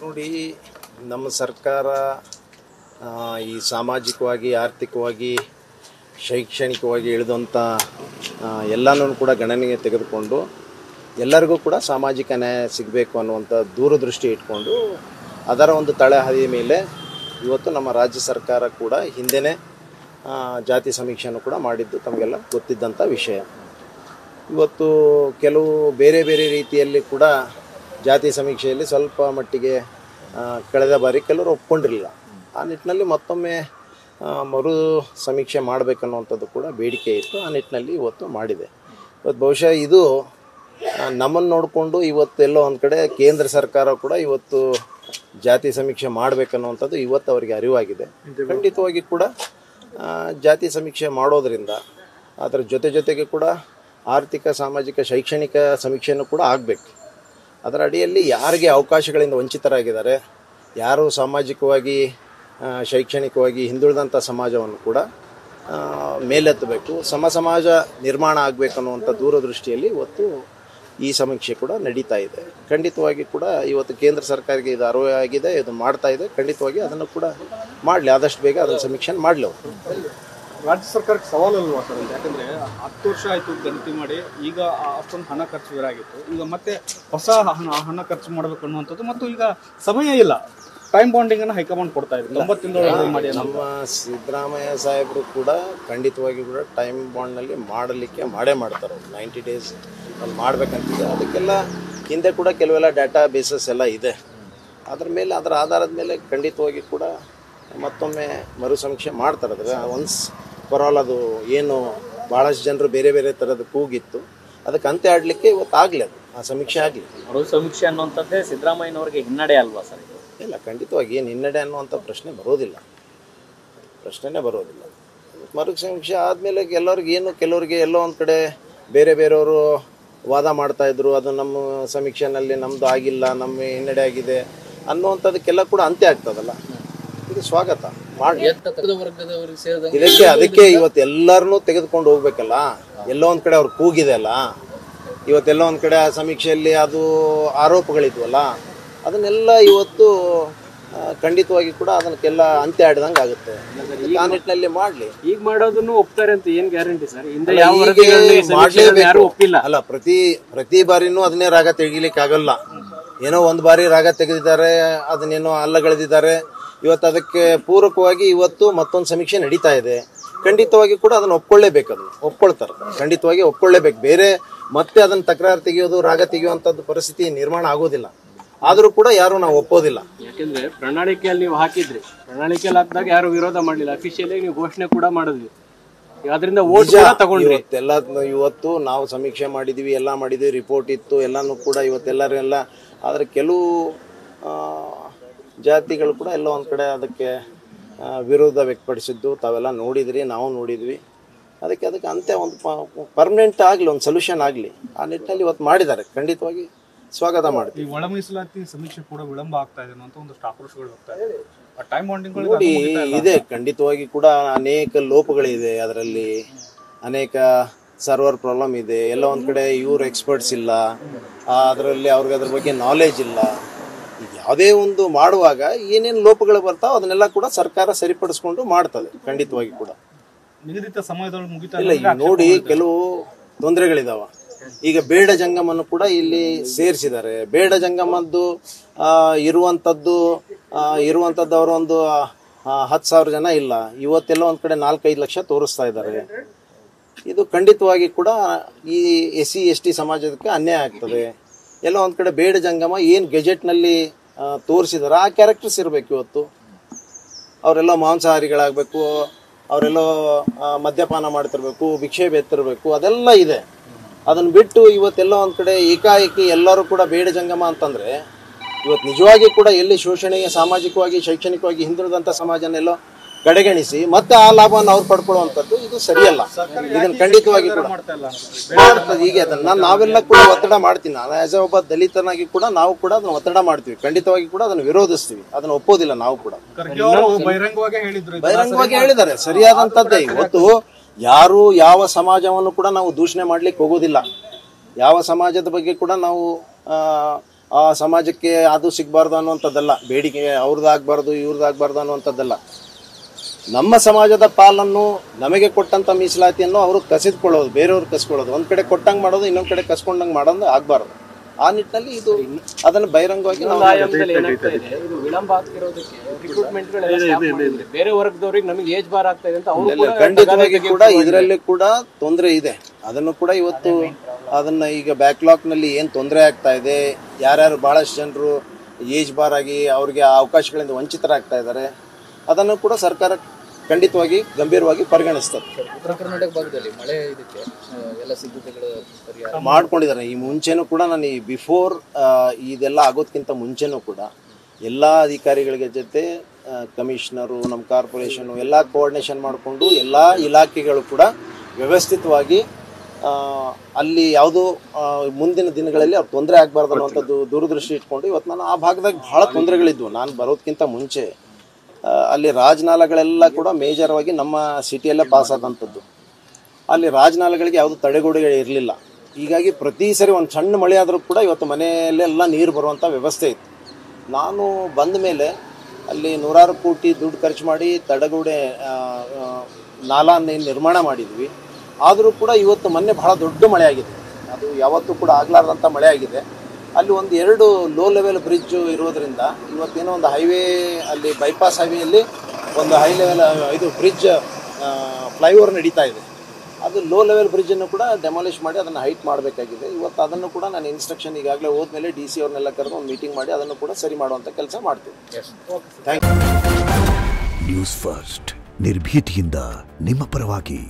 ನೋಡಿ, ನಮ್ಮ ಸರ್ಕಾರ ಈ ಸಾಮಾಜಿಕವಾಗಿ, ಆರ್ಥಿಕವಾಗಿ, ಶೈಕ್ಷಣಿಕವಾಗಿ ಇಳಿದಂಥ ಎಲ್ಲನೂ ಕೂಡ ಗಣನೆಗೆ ತೆಗೆದುಕೊಂಡು ಎಲ್ಲರಿಗೂ ಕೂಡ ಸಾಮಾಜಿಕ ನ್ಯಾಯ ಸಿಗಬೇಕು ಅನ್ನುವಂಥ ದೂರದೃಷ್ಟಿ ಇಟ್ಕೊಂಡು ಅದರ ಒಂದು ತಳಹದಿಯ ಮೇಲೆ ಇವತ್ತು ನಮ್ಮ ರಾಜ್ಯ ಸರ್ಕಾರ ಕೂಡ ಹಿಂದೆನೇ ಜಾತಿ ಸಮೀಕ್ಷೆಯನ್ನು ಕೂಡ ಮಾಡಿದ್ದು ತಮಗೆಲ್ಲ ಗೊತ್ತಿದ್ದಂಥ ವಿಷಯ. ಇವತ್ತು ಕೆಲವು ಬೇರೆ ಬೇರೆ ರೀತಿಯಲ್ಲಿ ಕೂಡ ಜಾತಿ ಸಮೀಕ್ಷೆಯಲ್ಲಿ ಸ್ವಲ್ಪ ಮಟ್ಟಿಗೆ ಕಳೆದ ಬಾರಿ ಕೆಲವರು ಒಪ್ಕೊಂಡಿರಲಿಲ್ಲ. ಆ ನಿಟ್ಟಿನಲ್ಲಿ ಮತ್ತೊಮ್ಮೆ ಮರು ಸಮೀಕ್ಷೆ ಮಾಡಬೇಕನ್ನುವಂಥದ್ದು ಕೂಡ ಬೇಡಿಕೆ ಇತ್ತು. ಆ ನಿಟ್ಟಿನಲ್ಲಿ ಇವತ್ತು ಮಾಡಿದೆ. ಇವತ್ತು ಬಹುಶಃ ಇದು ನಮ್ಮನ್ನು ನೋಡಿಕೊಂಡು ಇವತ್ತು ಎಲ್ಲೋ ಒಂದು ಕಡೆ ಕೇಂದ್ರ ಸರ್ಕಾರ ಕೂಡ ಇವತ್ತು ಜಾತಿ ಸಮೀಕ್ಷೆ ಮಾಡಬೇಕನ್ನುವಂಥದ್ದು ಇವತ್ತು ಅವರಿಗೆ ಅರಿವಾಗಿದೆ. ಖಂಡಿತವಾಗಿ ಕೂಡ ಜಾತಿ ಸಮೀಕ್ಷೆ ಮಾಡೋದರಿಂದ ಅದರ ಜೊತೆಗೆ ಕೂಡ ಆರ್ಥಿಕ, ಸಾಮಾಜಿಕ, ಶೈಕ್ಷಣಿಕ ಸಮೀಕ್ಷೆಯನ್ನು ಕೂಡ ಆಗಬೇಕು. ಅದರ ಅಡಿಯಲ್ಲಿ ಯಾರಿಗೆ ಅವಕಾಶಗಳಿಂದ ವಂಚಿತರಾಗಿದ್ದಾರೆ, ಯಾರು ಸಾಮಾಜಿಕವಾಗಿ, ಶೈಕ್ಷಣಿಕವಾಗಿ ಹಿಂದುಳಿದಂಥ ಸಮಾಜವನ್ನು ಕೂಡ ಮೇಲೆತ್ತಬೇಕು, ಸಮಾಜ ನಿರ್ಮಾಣ ಆಗಬೇಕನ್ನುವಂಥ ದೂರದೃಷ್ಟಿಯಲ್ಲಿ ಇವತ್ತು ಈ ಸಮೀಕ್ಷೆ ಕೂಡ ನಡೀತಾ ಇದೆ. ಖಂಡಿತವಾಗಿ ಕೂಡ ಇವತ್ತು ಕೇಂದ್ರ ಸರ್ಕಾರಕ್ಕೆ ಇದು ಅರಿವಾಗಿದೆ, ಇದು ಮಾಡ್ತಾ ಇದೆ. ಖಂಡಿತವಾಗಿ ಅದನ್ನು ಕೂಡ ಮಾಡಲಿ, ಆದಷ್ಟು ಬೇಗ ಅದನ್ನು ಸಮೀಕ್ಷೆ ಮಾಡಲಿ. ಅವರು ರಾಜ್ಯ ಸರ್ಕಾರಕ್ಕೆ ಸವಾಲಲ್ವಾ ಸರ್? ಯಾಕಂದರೆ 10 ವರ್ಷ ಆಯಿತು ಗಣತಿ ಮಾಡಿ, ಈಗ ಅಷ್ಟೊಂದು ಹಣ ಖರ್ಚು ಬೇರಾಗಿತ್ತು. ಈಗ ಮತ್ತೆ ಹೊಸ ಹಣ ಖರ್ಚು ಮಾಡಬೇಕು ಅನ್ನುವಂಥದ್ದು, ಮತ್ತು ಈಗ ಸಮಯ ಇಲ್ಲ. ಟೈಮ್ ಬಾಂಡಿಂಗನ್ನು ಹೈಕಮಾಂಡ್ ಕೊಡ್ತಾ ಇದೆ. 90 ಮಾಡಿ ನಮ್ಮ ಸಿದ್ದರಾಮಯ್ಯ ಸಾಹೇಬರು ಕೂಡ ಖಂಡಿತವಾಗಿ ಕೂಡ ಟೈಮ್ ಬಾಂಡ್ನಲ್ಲಿ ಮಾಡೇ ಮಾಡ್ತಾರೆ. 90 ಡೇಸ್ ಅಲ್ಲಿ ಮಾಡಬೇಕಂತಿದೆ. ಅದಕ್ಕೆಲ್ಲ ಹಿಂದೆ ಕೂಡ ಕೆಲವೆಲ್ಲ ಡಾಟಾ ಬೇಸಸ್ ಎಲ್ಲ ಇದೆ. ಅದರ ಆಧಾರದ ಮೇಲೆ ಖಂಡಿತವಾಗಿ ಕೂಡ ಮತ್ತೊಮ್ಮೆ ಮರು ಸಮೀಕ್ಷೆ ಮಾಡ್ತಾರೆ. ಅದರ ಒನ್ಸ್ ಫಾರ್ ಆಲ್ ಅದು ಏನು ಭಾಳಷ್ಟು ಜನರು ಬೇರೆ ಬೇರೆ ಥರದ ಕೂಗಿತ್ತು, ಅದಕ್ಕೆ ಅಂತ್ಯ ಆಡಲಿಕ್ಕೆ ಇವತ್ತು ಆಗಲಿ, ಅದು ಆ ಸಮೀಕ್ಷೆ ಆಗಲಿ. ಮರು ಸಮೀಕ್ಷೆ ಅನ್ನುವಂಥದ್ದೇ ಸಿದ್ದರಾಮಯ್ಯನವ್ರಿಗೆ ಹಿನ್ನಡೆ ಅಲ್ವಾ ಸರ್? ಇಲ್ಲ, ಖಂಡಿತವಾಗಿ ಏನು ಹಿನ್ನಡೆ ಅನ್ನುವಂಥ ಪ್ರಶ್ನೆನೇ ಬರೋದಿಲ್ಲ. ಮರು ಸಮೀಕ್ಷೆ ಆದಮೇಲೆ ಕೆಲವರಿಗೆ ಎಲ್ಲೋ ಒಂದು ಕಡೆ ಬೇರೆಯವರು ವಾದ ಮಾಡ್ತಾಯಿದ್ರು, ಅದು ನಮ್ಮ ಸಮೀಕ್ಷೆನಲ್ಲಿ ನಮ್ಮದು ಆಗಿಲ್ಲ, ನಮ್ಮ ಹಿನ್ನಡೆ ಆಗಿದೆ ಅನ್ನುವಂಥದಕ್ಕೆಲ್ಲ ಕೂಡ ಅಂತ್ಯ ಆಗ್ತದಲ್ಲ. ಇದು ಸ್ವಾಗತ ಮಾಡಿ. ಅದಕ್ಕೆ ಇವತ್ತು ಎಲ್ಲರನ್ನೂ ತೆಗೆದುಕೊಂಡು ಹೋಗ್ಬೇಕಲ್ಲ. ಎಲ್ಲೋ ಒಂದು ಕಡೆ ಅವ್ರು ಕೂಗಿದೆ ಅಲ್ಲ, ಇವತ್ತೆಲ್ಲೋ ಒಂದು ಕಡೆ ಆ ಸಮೀಕ್ಷೆಯಲ್ಲಿ ಅದು ಆರೋಪಗಳಿದ್ವಲ್ಲ, ಅದನ್ನೆಲ್ಲ ಇವತ್ತು ಖಂಡಿತವಾಗಿ ಕೂಡ ಅದಕ್ಕೆಲ್ಲ ಅಂತ್ಯ ಆಡಿದಂಗೆ ಆಗುತ್ತೆ. ಆ ನಿಟ್ಟಿನಲ್ಲಿ ಮಾಡಲಿ. ಈಗ ಮಾಡೋದನ್ನು ಒಪ್ತಾರೆ ಅಂತ ಏನು ಗ್ಯಾರಂಟಿ ಸರ್? ಅಲ್ಲ, ಪ್ರತಿ ಬಾರಿನೂ ಅದನ್ನೇ ರಾಗ ತೆಗಿಲಿಕ್ಕೆ ಆಗಲ್ಲ. ಏನೋ ಒಂದು ಬಾರಿ ರಾಗ ತೆಗೆದಿದ್ದಾರೆ, ಅದನ್ನೇನೋ ಅಲ್ಲಗಳೆದಿದ್ದಾರೆ. ಇವತ್ತು ಅದಕ್ಕೆ ಪೂರಕವಾಗಿ ಇವತ್ತು ಮತ್ತೊಂದು ಸಮೀಕ್ಷೆ ನಡೀತಾ ಇದೆ. ಖಂಡಿತವಾಗಿ ಕೂಡ ಅದನ್ನು ಒಪ್ಕೊಳ್ಳೇಬೇಕು. ಅದನ್ನು ಒಪ್ಕೊಳ್ತಾರೆ, ಖಂಡಿತವಾಗಿ ಒಪ್ಕೊಳ್ಳೇಬೇಕು. ಬೇರೆ ಮತ್ತೆ ಅದನ್ನು ತಕರಾರು ತೆಗೆಯೋದು, ರಾಗ ತೆಗೆಯುವಂಥದ್ದು ಪರಿಸ್ಥಿತಿ ನಿರ್ಮಾಣ ಆಗೋದಿಲ್ಲ. ಆದರೂ ಕೂಡ ಯಾರು ನಾವು ಒಪ್ಪೋದಿಲ್ಲ. ಯಾಕೆಂದ್ರೆ ಪ್ರಣಾಳಿಕೆಯಲ್ಲಿ ನೀವು ಹಾಕಿದ್ರಿ, ಪ್ರಣಾಳಿಕೆಯಲ್ಲಿ ಹಾಕಿದಾಗ ಯಾರು ವಿರೋಧ ಮಾಡಲಿಲ್ಲ. ಅಫಿಷಿಯಲಿ ನೀವು ಘೋಷಣೆ ಕೂಡ ಮಾಡಿದ್ವಿ. ಅದರಿಂದ ಇವತ್ತು ನಾವು ಸಮೀಕ್ಷೆ ಮಾಡಿದ್ವಿ, ಎಲ್ಲ ಮಾಡಿದ್ವಿ, ರಿಪೋರ್ಟ್ ಇತ್ತು, ಎಲ್ಲಾನು ಕೂಡ ಇವತ್ತೆಲ್ಲರೆಲ್ಲ. ಆದರೆ ಕೆಲವು ಜಾತಿಗಳು ಕೂಡ ಎಲ್ಲ ಒಂದು ಕಡೆ ಅದಕ್ಕೆ ವಿರೋಧ ವ್ಯಕ್ತಪಡಿಸಿದ್ದು ತಾವೆಲ್ಲ ನೋಡಿದ್ರಿ, ನಾವು ನೋಡಿದ್ವಿ. ಅದಕ್ಕೆ ಅಂತ್ಯ ಒಂದು ಪರ್ಮನೆಂಟ್ ಆಗಲಿ, ಒಂದು ಸೊಲ್ಯೂಷನ್ ಆಗಲಿ, ಆ ನಿಟ್ಟಿನಲ್ಲಿ ಇವತ್ತು ಮಾಡಿದ್ದಾರೆ. ಖಂಡಿತವಾಗಿ ಸ್ವಾಗತ ಮಾಡ್ತೀವಿ. ಒಳ ಮೀಸಲಾತಿ ಸಮೀಕ್ಷೆ ಕೂಡ ವಿಳಂಬ ಆಗ್ತಾ ಇದೆ ಅಂತ ಒಂದಷ್ಟು ಆಕ್ರೋಶಗಳು ಹೋಗ್ತಾ ಇದೆ. ನೋಡಿ, ಇದೆ ಖಂಡಿತವಾಗಿ ಕೂಡ ಅನೇಕ ಲೋಪಗಳಿದೆ. ಅದರಲ್ಲಿ ಅನೇಕ ಸರ್ವರ್ ಪ್ರಾಬ್ಲಮ್ ಇದೆ. ಎಲ್ಲ ಒಂದು ಕಡೆ ಇವರು ಎಕ್ಸ್ಪರ್ಟ್ಸ್ ಇಲ್ಲ, ಅದರಲ್ಲಿ ಅವ್ರಿಗೆ ಅದ್ರ ಬಗ್ಗೆ ನಾಲೆಜ್ ಇಲ್ಲ. ಯಾವುದೇ ಒಂದು ಮಾಡುವಾಗ ಏನೇನು ಲೋಪಗಳು ಬರ್ತಾವೆ ಅದನ್ನೆಲ್ಲ ಕೂಡ ಸರ್ಕಾರ ಸರಿಪಡಿಸ್ಕೊಂಡು ಮಾಡ್ತದೆ. ಖಂಡಿತವಾಗಿ ಕೂಡ ನಿಗದಿತ ಸಮಯದೊಳಗೆ ಮುಗಿತಾ ಇಲ್ಲ. ಈಗ ನೋಡಿ, ಕೆಲವು ತೊಂದರೆಗಳಿದಾವ. ಈಗ ಬೇಡ ಜಂಗಮನ್ನು ಕೂಡ ಇಲ್ಲಿ ಸೇರಿಸಿದ್ದಾರೆ. ಬೇಡ ಜಂಗಮದ್ದು ಇರುವಂಥದ್ದು ಅವರು ಒಂದು 10,000 ಜನ ಇಲ್ಲ. ಇವತ್ತೆಲ್ಲ ಒಂದು ಕಡೆ 4-5 ಲಕ್ಷ ತೋರಿಸ್ತಾ ಇದ್ದಾರೆ. ಇದು ಖಂಡಿತವಾಗಿ ಕೂಡ ಈ SC ST ಸಮಾಜಕ್ಕೆ ಅನ್ಯಾಯ ಆಗ್ತದೆ. ಎಲ್ಲ ಒಂದು ಕಡೆ ಬೇಡ ಜಂಗಮ ಏನು ಗೆಜೆಟ್ನಲ್ಲಿ ತೋರಿಸಿದಾರೆ ಆ ಕ್ಯಾರೆಕ್ಟರ್ಸ್ ಇರಬೇಕು. ಇವತ್ತು ಅವರೆಲ್ಲ ಮಾಂಸಾಹಾರಿಗಳಾಗಬೇಕು, ಅವರೆಲ್ಲೋ ಮದ್ಯಪಾನ ಮಾಡ್ತಿರ್ಬೇಕು, ಭಿಕ್ಷೆ ಬೇತ್ತಿರಬೇಕು, ಅದೆಲ್ಲ ಇದೆ. ಅದನ್ನು ಬಿಟ್ಟು ಇವತ್ತೆಲ್ಲ ಒಂದು ಕಡೆ ಏಕಾಏಕಿ ಎಲ್ಲರೂ ಕೂಡ ಬೇಡ ಜಂಗಮ ಅಂತಂದರೆ ಇವತ್ತು ನಿಜವಾಗಿ ಕೂಡ ಎಲ್ಲಿ ಶೋಷಣೆಗೆ, ಸಾಮಾಜಿಕವಾಗಿ, ಶೈಕ್ಷಣಿಕವಾಗಿ ಹಿಂದುಳಿದಂಥ ಸಮಾಜನೆಲ್ಲೋ ಕಡೆಗಣಿಸಿ ಮತ್ತೆ ಆ ಲಾಭವನ್ನು ಅವ್ರು ಪಡ್ಕೊಳ್ಳುವಂಥದ್ದು ಇದು ಸರಿಯಲ್ಲ. ಇದನ್ನು ಖಂಡಿತವಾಗಿ ಕೂಡ ಮಾಡ್ತದೆ. ಹೀಗೆ ಅದನ್ನು ನಾವೆಲ್ಲ ಕೂಡ ಒತ್ತಡ ಮಾಡ್ತೀವಿ. ನಾನು ಆಸ್ ಎ ಒಬ್ಬ ದಲಿತನಾಗಿ ಕೂಡ ನಾವು ಕೂಡ ಅದನ್ನು ಒತ್ತಡ ಮಾಡ್ತೀವಿ. ಖಂಡಿತವಾಗಿ ಕೂಡ ಅದನ್ನು ವಿರೋಧಿಸ್ತೀವಿ, ಅದನ್ನು ಒಪ್ಪೋದಿಲ್ಲ. ನಾವು ಕೂಡ ಬಹಿರಂಗವಾಗಿ ಹೇಳಿದ್ದಾರೆ, ಸರಿಯಾದಂಥದ್ದೇ. ಇವತ್ತು ಯಾರು ಯಾವ ಸಮಾಜವನ್ನು ಕೂಡ ನಾವು ದೂಷಣೆ ಮಾಡ್ಲಿಕ್ಕೆ ಹೋಗೋದಿಲ್ಲ. ಯಾವ ಸಮಾಜದ ಬಗ್ಗೆ ಕೂಡ ನಾವು ಆ ಸಮಾಜಕ್ಕೆ ಅದು ಸಿಗಬಾರ್ದು ಅನ್ನುವಂಥದ್ದಲ್ಲ, ಬೇಡಿಕೆ ಅವ್ರದ್ದಾಗಬಾರ್ದು ಇವ್ರದ್ದಾಗಬಾರ್ದು ಅನ್ನುವಂಥದ್ದಲ್ಲ. ನಮ್ಮ ಸಮಾಜದ ಪಾಲನ್ನು ನಮಗೆ ಕೊಟ್ಟಂಥ ಮೀಸಲಾತಿಯನ್ನು ಅವರು ಕಸಿದುಕೊಳ್ಳೋದು, ಬೇರೆಯವ್ರು ಕಸ್ಕೊಳ್ಳೋದು, ಒಂದು ಕಡೆ ಕೊಟ್ಟಂಗೆ ಮಾಡೋದು, ಇನ್ನೊಂದು ಕಡೆ ಕಸ್ಕೊಂಡಂಗೆ ಮಾಡೋದು ಆಗಬಾರ್ದು. ಆ ನಿಟ್ಟಿನಲ್ಲಿ ಇದು ಅದನ್ನು ಬಹಿರಂಗವಾಗಿ ನಾವು ಆಯಾಮದಲ್ಲಿ ಏನಾಗ್ತಾ ಇದೆ, ಇದು ವಿಳಂಬ ಆಗ್ತಿರೋದಕ್ಕೆ ರಿಕ್ರೂಟ್ಮೆಂಟ್ಗಳೆಲ್ಲ ಬೇರೆ ವರ್ಗದವ್ರಿಗೆ ನಮಗೆ ಏಜ್ ಬಾರ್ ಆಗ್ತಾ ಇದೆ ಅಂತ ಅವರು ಖಂಡಿತವಾಗಿ ಕೂಡ ಇದರಲ್ಲಿ ಕೂಡ ತೊಂದರೆ ಇದೆ. ಅದನ್ನು ಕೂಡ ಇವತ್ತು ಅದನ್ನು ಈಗ ಬ್ಯಾಕ್ಲಾಗ್ನಲ್ಲಿ ಏನು ತೊಂದರೆ ಆಗ್ತಾ ಇದೆ, ಯಾರ್ಯಾರು ಭಾಳಷ್ಟು ಜನರು ಏಜ್ ಬಾರ್ ಆಗಿ ಅವ್ರಿಗೆ ಆ ಅವಕಾಶಗಳಿಂದ ವಂಚಿತರಾಗ್ತಾ ಇದ್ದಾರೆ, ಅದನ್ನು ಕೂಡ ಸರ್ಕಾರ ಖಂಡಿತವಾಗಿ ಗಂಭೀರವಾಗಿ ಪರಿಗಣಿಸ್ತದೆ. ಉತ್ತರ ಕರ್ನಾಟಕ ಭಾಗದಲ್ಲಿ ಮಳೆ ಇದಕ್ಕೆ ಎಲ್ಲ ಸಿದ್ಧತೆಗಳು ಪರಿಹಾರ ಮಾಡ್ಕೊಂಡಿದ್ದಾರೆ. ಈ ಮುಂಚೆನೂ ಕೂಡ ನಾನು ಈ ಬಿಫೋರ್ ಇದೆಲ್ಲ ಆಗೋದಕ್ಕಿಂತ ಮುಂಚೆನೂ ಕೂಡ ಎಲ್ಲ ಅಧಿಕಾರಿಗಳಿಗೆ ಜೊತೆ ಕಮಿಷನರು, ನಮ್ಮ ಕಾರ್ಪೊರೇಷನು ಎಲ್ಲ ಕೋಆರ್ಡಿನೇಷನ್ ಮಾಡಿಕೊಂಡು ಎಲ್ಲ ಇಲಾಖೆಗಳು ಕೂಡ ವ್ಯವಸ್ಥಿತವಾಗಿ ಅಲ್ಲಿ ಯಾವುದೋ ಮುಂದಿನ ದಿನಗಳಲ್ಲಿ ಅವ್ರು ತೊಂದರೆ ಆಗಬಾರ್ದು ಅನ್ನುವಂಥದ್ದು ದೂರದೃಷ್ಟಿ ಇಟ್ಕೊಂಡು ಇವತ್ತು ನಾನು ಆ ಭಾಗದಾಗ ಭಾಳ ತೊಂದರೆಗಳಿದ್ವು. ನಾನು ಬರೋದಕ್ಕಿಂತ ಮುಂಚೆ ಅಲ್ಲಿ ರಾಜನಾಲಗಳೆಲ್ಲ ಕೂಡ ಮೇಜರ್ವಾಗಿ ನಮ್ಮ ಸಿಟಿಯಲ್ಲೇ ಪಾಸ್ ಆದಂಥದ್ದು. ಅಲ್ಲಿ ರಾಜನಾಲಗಳಿಗೆ ಯಾವುದು ತಡೆಗೋಡೆಗಳು ಇರಲಿಲ್ಲ. ಹೀಗಾಗಿ ಪ್ರತಿ ಸರಿ ಒಂದು ಸಣ್ಣ ಮಳೆ ಆದರೂ ಕೂಡ ಇವತ್ತು ಮನೆಯಲ್ಲೆಲ್ಲ ನೀರು ಬರುವಂಥ ವ್ಯವಸ್ಥೆ ಇತ್ತು. ನಾನು ಬಂದ ಮೇಲೆ ಅಲ್ಲಿ ನೂರಾರು ಕೋಟಿ ದುಡ್ಡು ಖರ್ಚು ಮಾಡಿ ತಡೆಗೋಡೆ ನಾಲಾನ ನಿರ್ಮಾಣ ಮಾಡಿದ್ವಿ. ಆದರೂ ಕೂಡ ಇವತ್ತು ಮೊನ್ನೆ ಬಹಳ ದೊಡ್ಡ ಮಳೆ ಆಗಿದೆ, ಅದು ಯಾವತ್ತೂ ಕೂಡ ಆಗಲಾರ್ದಂಥ ಮಳೆ ಆಗಿದೆ. ಅಲ್ಲಿ ಒಂದು 2 ಲೋ ಲೆವೆಲ್ ಬ್ರಿಡ್ಜು ಇರೋದರಿಂದ ಇವತ್ತೇನೋ ಒಂದು ಹೈವೇ, ಅಲ್ಲಿ ಬೈಪಾಸ್ ಹೈವೇಯಲ್ಲಿ ಒಂದು ಹೈ ಲೆವೆಲ್ ಇದು ಬ್ರಿಡ್ಜ್ ಫ್ಲೈಓವರ್ ನಡೀತಾ ಇದೆ. ಅದು ಲೋ ಲೆವೆಲ್ ಬ್ರಿಡ್ಜನ್ನು ಕೂಡ ಡೆಮಾಲಿಷ್ ಮಾಡಿ ಅದನ್ನು ಹೈಟ್ ಮಾಡಬೇಕಾಗಿದೆ. ಇವತ್ತು ಅದನ್ನು ಕೂಡ ನಾನು ಇನ್ಸ್ಟ್ರಕ್ಷನ್ ಈಗಾಗಲೇ ಹೋದ್ಮೇಲೆ DC ಅವ್ರನ್ನೆಲ್ಲ ಕರೆದು ಒಂದು ಮೀಟಿಂಗ್ ಮಾಡಿ ಅದನ್ನು ಕೂಡ ಸರಿ ಮಾಡುವಂಥ ಕೆಲಸ ಮಾಡ್ತೀವಿ. Thank you. ನ್ಯೂಸ್ ಫಸ್ಟ್ ನಿರ್ಭೀತಿಯಿಂದ ನಿಮ್ಮ ಪರವಾಗಿ.